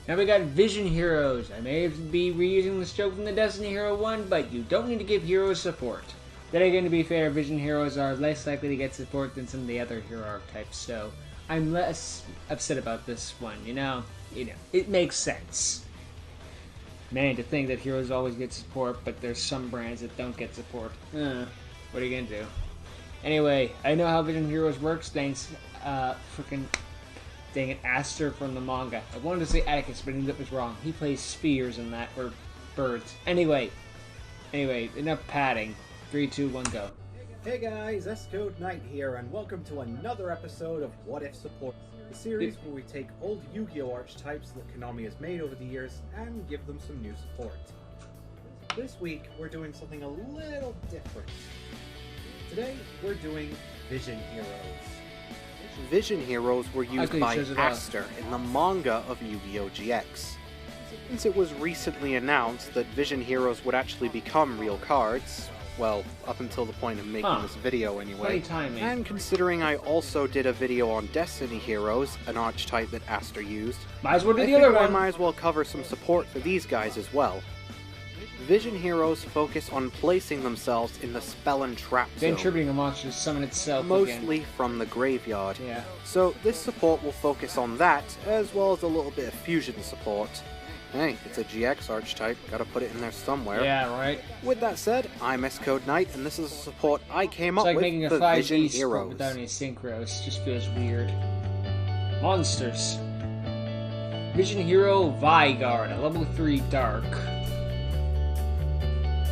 Now we got Vision Heroes. I may be reusing this joke from the Destiny Hero 1, but you don't need to give heroes support. Then again, to be fair, Vision Heroes are less likely to get support than some of the other hero archetypes, so I'm less upset about this one, you know, it makes sense. Man, to think that heroes always get support, but there's some brands that don't get support. What are you gonna do? Anyway, I know how Vision Heroes works, thanks, dang it, Aster from the manga. I wanted to say Atticus, but I knew that was wrong. He plays spheres in that, or birds. Anyway, enough padding. 3, 2, 1, go. Hey guys, S-Code Knight here, and welcome to another episode of What If Support, the series where we take old Yu-Gi-Oh archetypes that Konami has made over the years and give them some new support. This week, we're doing something a little different. Today, we're doing Vision Heroes. Vision Heroes were used by Aster in the manga of Yu-Gi-Oh! GX. Since it was recently announced that Vision Heroes would actually become real cards, well, up until the point of making this video anyway, and considering I also did a video on Destiny Heroes, an archetype that Aster used, might as well do the other one. I might as well cover some support for these guys as well. Vision Heroes focus on placing themselves in the spell and trap zone, then tributing a monster to summon itself mostly again. From the graveyard. Yeah. So this support will focus on that, as well as a little bit of fusion support. Hey, it's a GX archetype, gotta put it in there somewhere. Yeah, right. With that said, I'm S-Code Knight, and this is a support I came up with, making a the 5D Vision Heroes. Without any synchros, just feels weird. Monsters. Vision Hero Vigard, a level 3 Dark.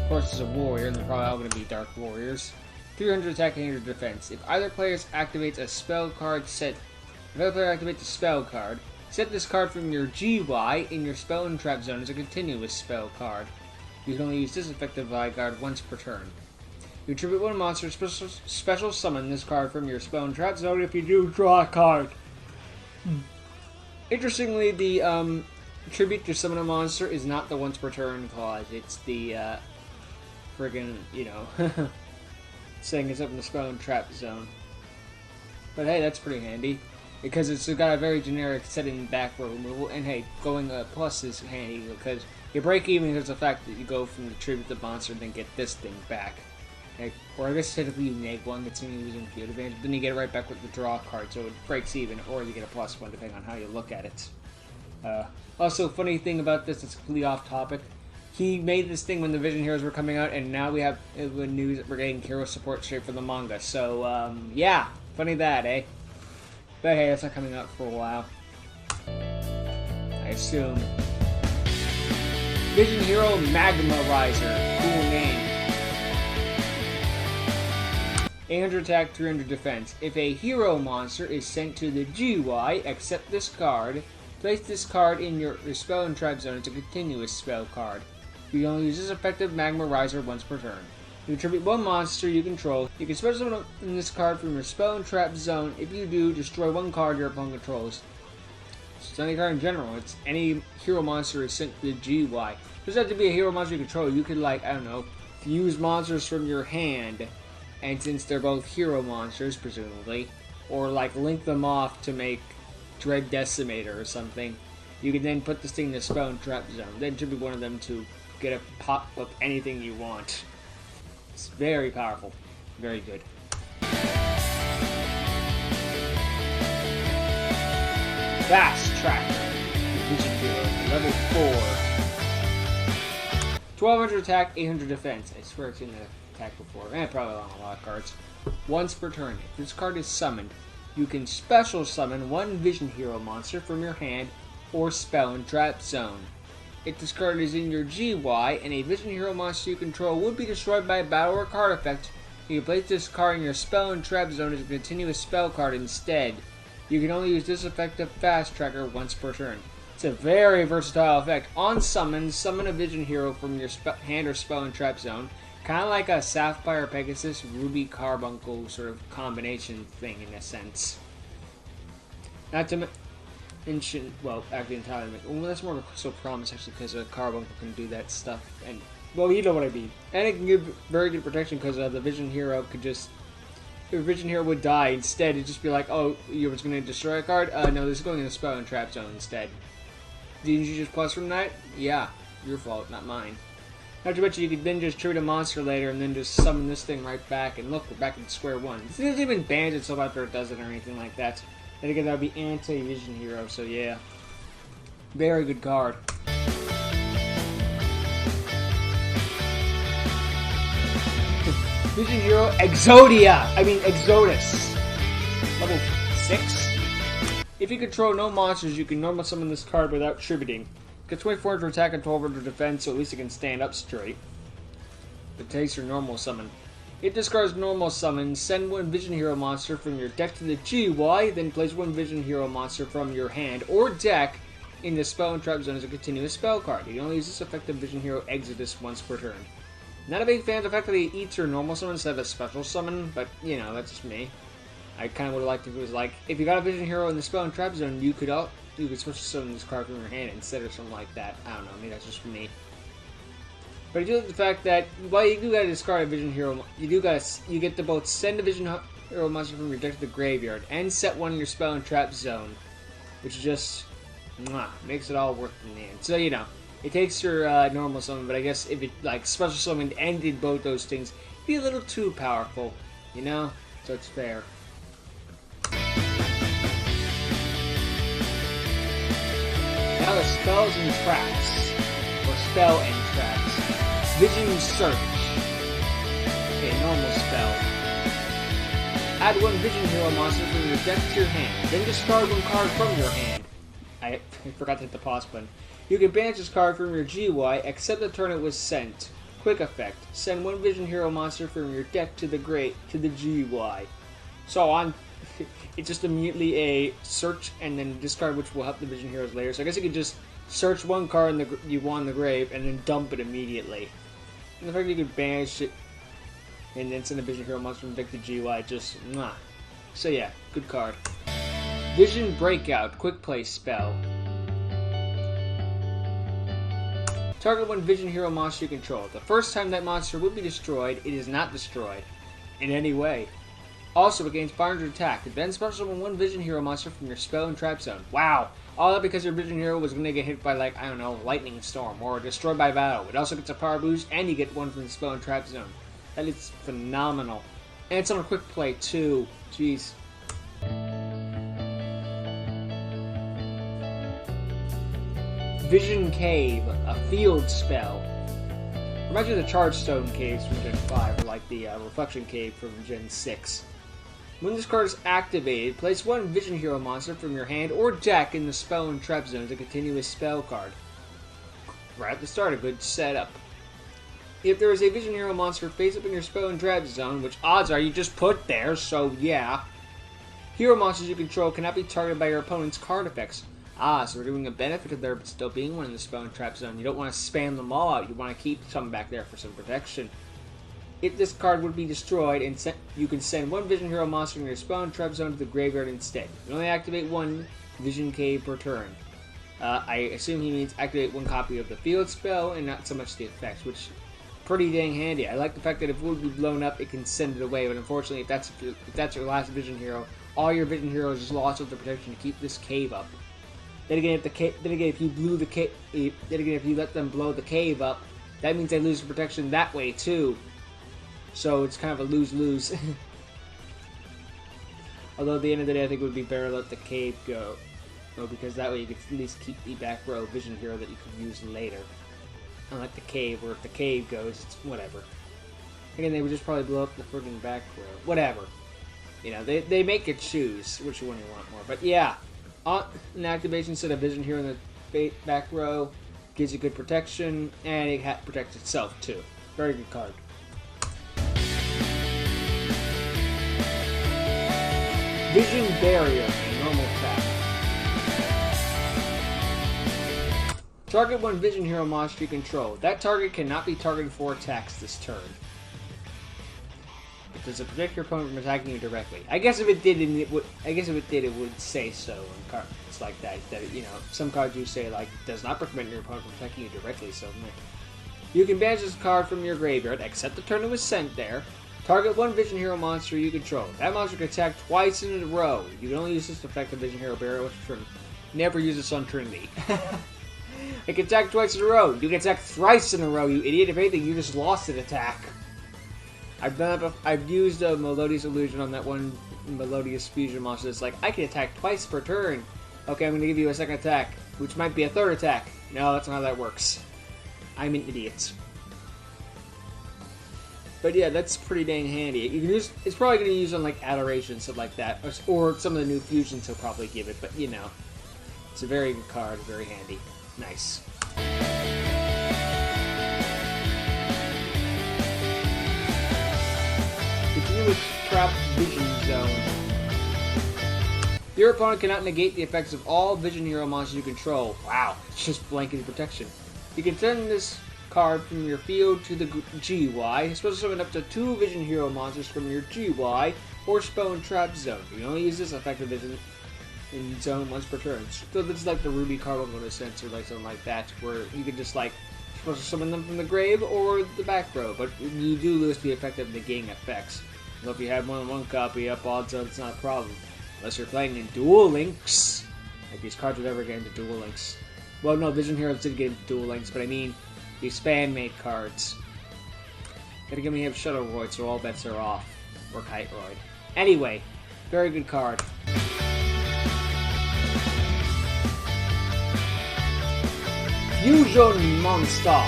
Of course, it's a warrior, and they're probably all going to be Dark Warriors. 300 attack and 800 defense. If either player activates a spell card, set this card from your GY in your spell and trap zone as a continuous spell card. You can only use this effective Vigard once per turn. You tribute one monster, special summon this card from your spell and trap zone. If you do, draw a card. Interestingly, the tribute to summon a monster is not the once per turn clause. It's the setting us up in the spell and trap zone. But hey, that's pretty handy. Because it's got a very generic setting backward removal, and hey, going plus is handy because you break even because of the fact that you go from the tribute to the monster and then get this thing back. Okay? Or I guess technically you neg one, gets you using field advantage, but then you get it right back with the draw card, so it breaks even, or you get a +1 depending on how you look at it. Also, funny thing about this, it's completely off topic. He made this thing when the Vision Heroes were coming out, and now we have news that we're getting hero support straight from the manga. So, yeah, funny that, eh? But hey, that's not coming out for a while. I assume. Vision Hero Magma Riser. Cool name. 800 attack, 300 defense. If a hero monster is sent to the GY, accept this card. Place this card in your spell and trap zone as a continuous spell card. You can only use this effective Magma Riser once per turn. You tribute one monster you control. You can special summon this card from your spell and trap zone. If you do, destroy one card your opponent controls. It's any card in general. It's any hero monster is sent to the GY. It doesn't have to be a hero monster you control. You could, like, I don't know, use monsters from your hand, and since they're both hero monsters, presumably, or like link them off to make Dread Decimator or something, you can then put this thing in the spell and trap zone. Then tribute one of them to get a pop up anything you want. It's very powerful. Very good. Fast Tracker. Vision Hero. Level 4. 1200 attack, 800 defense. I swear it's in the attack before. Probably on a lot of cards. Once per turn. If this card is summoned, you can special summon one Vision Hero monster from your hand or spell and trap zone. If this card is in your GY and a Vision Hero monster you control would be destroyed by a battle or card effect, you can place this card in your spell and trap zone as a continuous spell card instead. You can only use this effective Fast Tracker once per turn. It's a very versatile effect. On summon, summon a Vision Hero from your hand or spell and trap zone. Kind of like a Sapphire Pegasus Ruby Carbuncle sort of combination thing in a sense. Not to mention, well, actually entirely. Well, that's more of a Crystal Promise actually, because a Carbuncle can do that stuff. And well, you know what I mean. And it can give very good protection because the Vision Hero could just, if a Vision Hero would die, instead it'd just be like, oh, you were going to destroy a card? No, this is going in the spell and trap zone instead. Didn't you just plus from that? Yeah, your fault, not mine. Not to mention you could then just tribute a monster later and then just summon this thing right back, and look, we're back at square one. This doesn't even ban itself after it does it or anything like that. Then again, that would be anti-Vision Hero, so yeah. Very good card. Vision Hero Exodus. Level 6. If you control no monsters, you can normal summon this card without tributing. Gets 2400 attack and 1200 defense, so at least it can stand up straight. It takes your normal summon. It discards normal summon, send one Vision Hero monster from your deck to the GY, then place one Vision Hero monster from your hand or deck in the spell and trap zone as a continuous spell card. You can only use this effective Vision Hero Exodus once per turn. Not a big fan of the fact that it eats your normal summon instead of a special summon, but you know, that's just me. I kind of would have liked if it was like, if you got a Vision Hero in the spell and trap zone, you could special summon this card from your hand instead of something like that. I don't know, maybe that's just for me. But I do like the fact that while you do gotta discard a Vision Hero, you get to both send a Vision Hero monster from your deck to the graveyard and set one in your spell and trap zone, which just makes it all worth it in the end. So you know, it takes your normal summon, but I guess if it like special summoned and did both those things, it'd be a little too powerful, you know. So it's fair. Now the spells and traps, or spell and traps. Vision Search, a normal spell. Add one Vision Hero monster from your deck to your hand, then discard one card from your hand. I forgot to hit the pause button. You can banish this card from your GY, except the turn it was sent. Quick effect: send one Vision Hero monster from your deck to the GY. So on. It's just immediately a search and then discard, which will help the Vision Heroes later. So I guess you could just search one card you want in the grave and then dump it immediately. And the fact that you could banish it and then send a Vision Hero monster from deck to GY, just So yeah, good card. Vision Breakout, quick play spell. Target one Vision Hero monster you control. The first time that monster will be destroyed, it is not destroyed in any way. Also, it gains 500 attack. Then special summon one Vision Hero monster from your spell and trap zone. Wow! All that because your Vision Hero was going to get hit by, like, I don't know, Lightning Storm or destroyed by battle. It also gets a power boost, and you get one from the spell and trap zone. That is phenomenal. And it's on a quick play, too. Jeez. Vision Cave, a field spell. Reminds me of the Charge Stone Caves from Gen 5, or like the Reflection Cave from Gen 6. When this card is activated, place one Vision Hero monster from your hand or deck in the spell and trap zone as a continuous spell card. Right at the start, a good setup. If there is a Vision Hero monster face up in your spell and trap zone, which odds are you just put there, so yeah. Hero monsters you control cannot be targeted by your opponent's card effects. So we're doing a benefit of there but still being one in the spell and trap zone. You don't want to spam them all out, you want to keep some back there for some protection. If this card would be destroyed, and you can send one Vision Hero monster in your spell and trap zone to the graveyard instead. You only activate one Vision Cave per turn. I assume he means activate one copy of the field spell and not so much the effects, which pretty dang handy. I like the fact that if it would be blown up, it can send it away, but unfortunately, if that's your last Vision Hero, all your Vision Heroes just lost with the protection to keep this cave up. Then again, if you let them blow the cave up, that means they lose protection that way too. So it's kind of a lose-lose. Although at the end of the day, I think it would be better to let the cave go. Because that way you can at least keep the back row Vision Hero that you can use later. Unlike the cave, where if the cave goes, it's whatever. Again, they would just probably blow up the friggin' back row. Whatever. You know, they make you choose which one you want more. But yeah, an activation set of Vision Hero in the back row gives you good protection, and it protects itself too. Very good card. Vision Barrier, a normal attack. Target one Vision Hero monster you control. That target cannot be targeted for attacks this turn. Does it protect your opponent from attacking you directly? I guess if it did, it would say so in cards like that. That you know, some cards do say like does not prevent your opponent from attacking you directly. So you can banish this card from your graveyard, except the turn it was sent there. Target one Vision Hero monster you control. That monster can attack twice in a row. You can only use this to affect the Vision Hero barrier with turn. Never use this on Trinity. I can attack twice in a row. You can attack thrice in a row, you idiot. If anything, you just lost an attack. I've used a Melodious Illusion on that one Melodious Fusion monster. It's like, I can attack twice per turn. Okay, I'm going to give you a second attack, which might be a third attack. No, that's not how that works. I'm an idiot. But yeah, that's pretty dang handy. You can use. It's probably going to use on like Adoration, stuff like that, or some of the new fusions he'll probably give it. But you know, it's a very good card, very handy. Nice. Continue with Trap Vision Zone. Your opponent cannot negate the effects of all Vision Hero monsters you control. Wow, it's just blanket protection. You can send this card from your field to the GY, special summon up to 2 Vision Hero monsters from your GY, or Spell and Trap Zone. You can only use this effective Vision in Zone once per turn. So this is like the Ruby card in a sense, or like something like that, where you can just like special summon them from the grave or the back row, but you do lose the effect of negating effects. So if you have more than one copy up, odds are it's not a problem. Unless you're playing in Duel Links. Like these cards would ever get into Duel Links. Well, no, Vision Heroes did get into Duel Links, but I mean these fan-made cards. Gotta give me a Shuttle Roid, so all bets are off. Or Kite Roid. Anyway, very good card. Fusion Monster.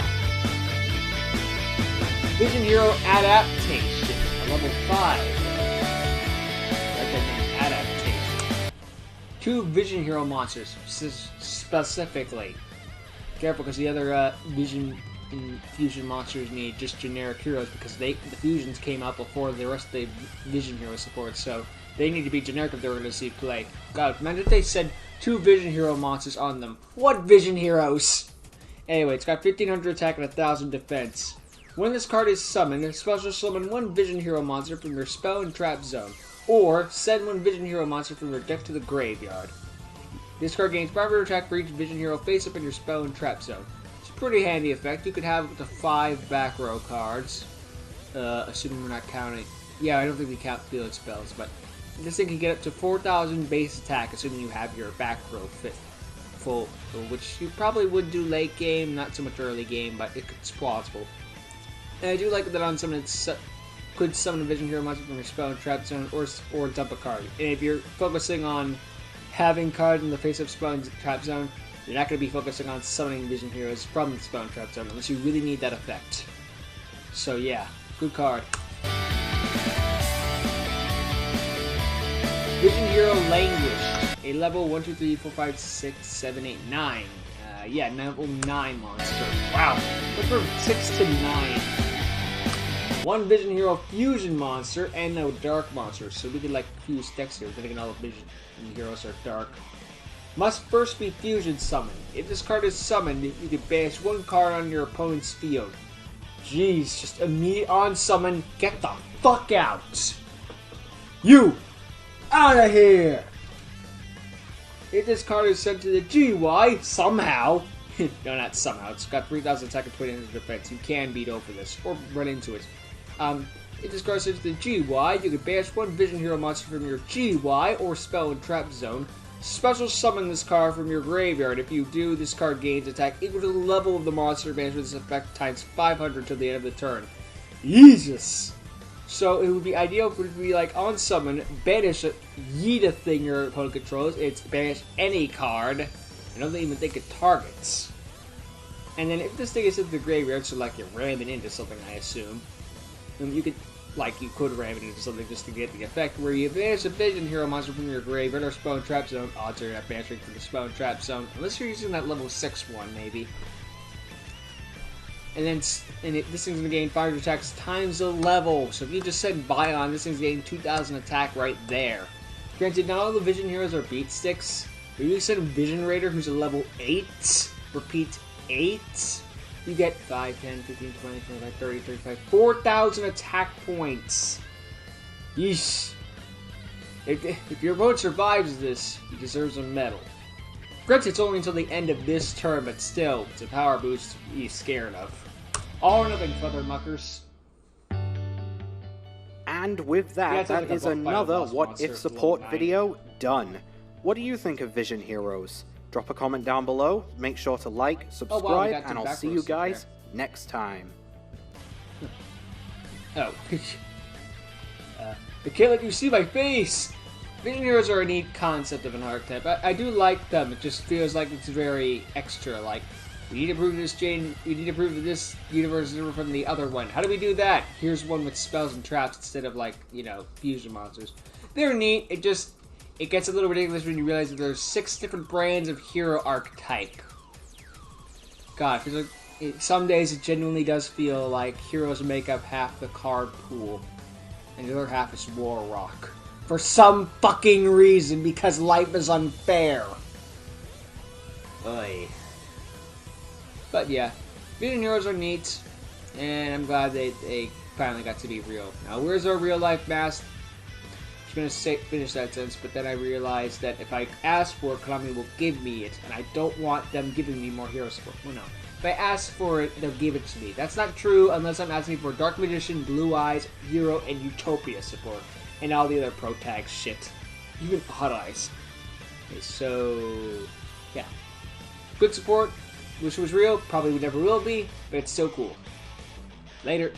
Vision Hero Adaptation. Level 5. Like that name, Adaptation. 2 Vision Hero monsters, specifically. Careful, because the other Vision and Fusion monsters need just generic heroes, because the fusions came out before the rest of the Vision Hero support, so they need to be generic if they're going to see play. God, imagine if they said 2 Vision Hero monsters on them. What Vision Heroes? Anyway, it's got 1500 attack and 1000 defense. When this card is summoned, special summon 1 Vision Hero monster from your Spell and Trap Zone, or send 1 Vision Hero monster from your deck to the graveyard. This card gains 500 attack for each Vision Hero face up in your Spell and Trap Zone. It's a pretty handy effect. You could have up to 5 back row cards, assuming we're not counting. Yeah, I don't think we count field spells, but this thing can get up to 4000 base attack, assuming you have your back row fit full, which you probably would do late game, not so much early game, but it's plausible. And I do like that on summon it could summon a Vision Hero monster from your Spell and Trap Zone, or dump a card. And if you're focusing on having cards in the face of Spell and Trap Zone, you're not going to be focusing on summoning Vision Heroes from the Spell and Trap Zone unless you really need that effect. So yeah, good card. Vision Hero Languished, a level 1, 2, 3, 4, 5, 6, 7, 8, 9. Yeah, level 9 monster. Wow, went from 6 to 9. 1 Vision Hero Fusion monster and no Dark monsters, so we could like fuse decks here. Thinking all the Vision Heroes are dark. Must first be Fusion summoned. If this card is summoned, you can banish 1 card on your opponent's field. Jeez, just immediate on summon. Get the fuck out! You out of here! If this card is sent to the GY somehow, no, not somehow. It's got 3000 attack and 2000 defense. You can beat over this or run into it. If this card is sent to the GY, you can banish 1 Vision Hero monster from your GY or Spell and Trap Zone. Special summon this card from your graveyard. If you do, this card gains attack equal to the level of the monster banished with this effect times 500 till the end of the turn. Jesus! So it would be ideal for it to be like on summon, banish a yeet a thing your opponent controls. It's banish any card. I don't even think it targets. And then if this thing is in the graveyard, so like you're ramming into something, I assume, then you could ram it into something just to get the effect where you banish a Vision Hero monster from your graveyard or Spell and Trap Zone. Odds are you're not banishing from the Spell and Trap Zone, unless you're using that level 6 one, maybe. And then this thing's going to gain 500 attacks times the level. So if you just said Bion, this thing's getting 2000 attack right there. Granted, not all the Vision Heroes are beat sticks. If you said Vision Raider, who's a level 8, repeat 8, you get 5, 10, 15, 20, 25, 30, 35, 4000 attack points. Yeesh. If your opponent survives this, he deserves a medal. Granted, it's only until the end of this turn, but still, it's a power boost he's scared of. All or nothing, feather muckers. And with that, that is another What If support video done. What do you think of Vision Heroes? Drop a comment down below, make sure to like, subscribe, wow, we got and two I'll see back you rows guys next time. Oh. I can't let you see my face! Vision Heroes are a neat concept of an archetype. I do like them. It just feels like it's very extra. Like, we need to prove this we need to prove that this universe is different from the other one. How do we do that? Here's one with spells and traps instead of, like, you know, fusion monsters. They're neat. It gets a little ridiculous when you realize that there's 6 different brands of hero archetype. God, it feels like some days it genuinely does feel like heroes make up half the card pool, and the other half is War Rock. For some fucking reason, because life is unfair. Oy. But yeah, Vision Heroes are neat, and I'm glad they finally got to be real. Now, where's our real life mask? I was gonna finish that sentence, but then I realized that if I ask for it, Konami will give me it, and I don't want them giving me more hero support. Well, no. If I ask for it, they'll give it to me. That's not true unless I'm asking for Dark Magician, Blue Eyes, Hero, and Utopia support. And all the other pro tag shit. Even Hot Eyes. Okay, so... yeah. Good support. Wish it was real. Probably never will be, but it's still cool. Later.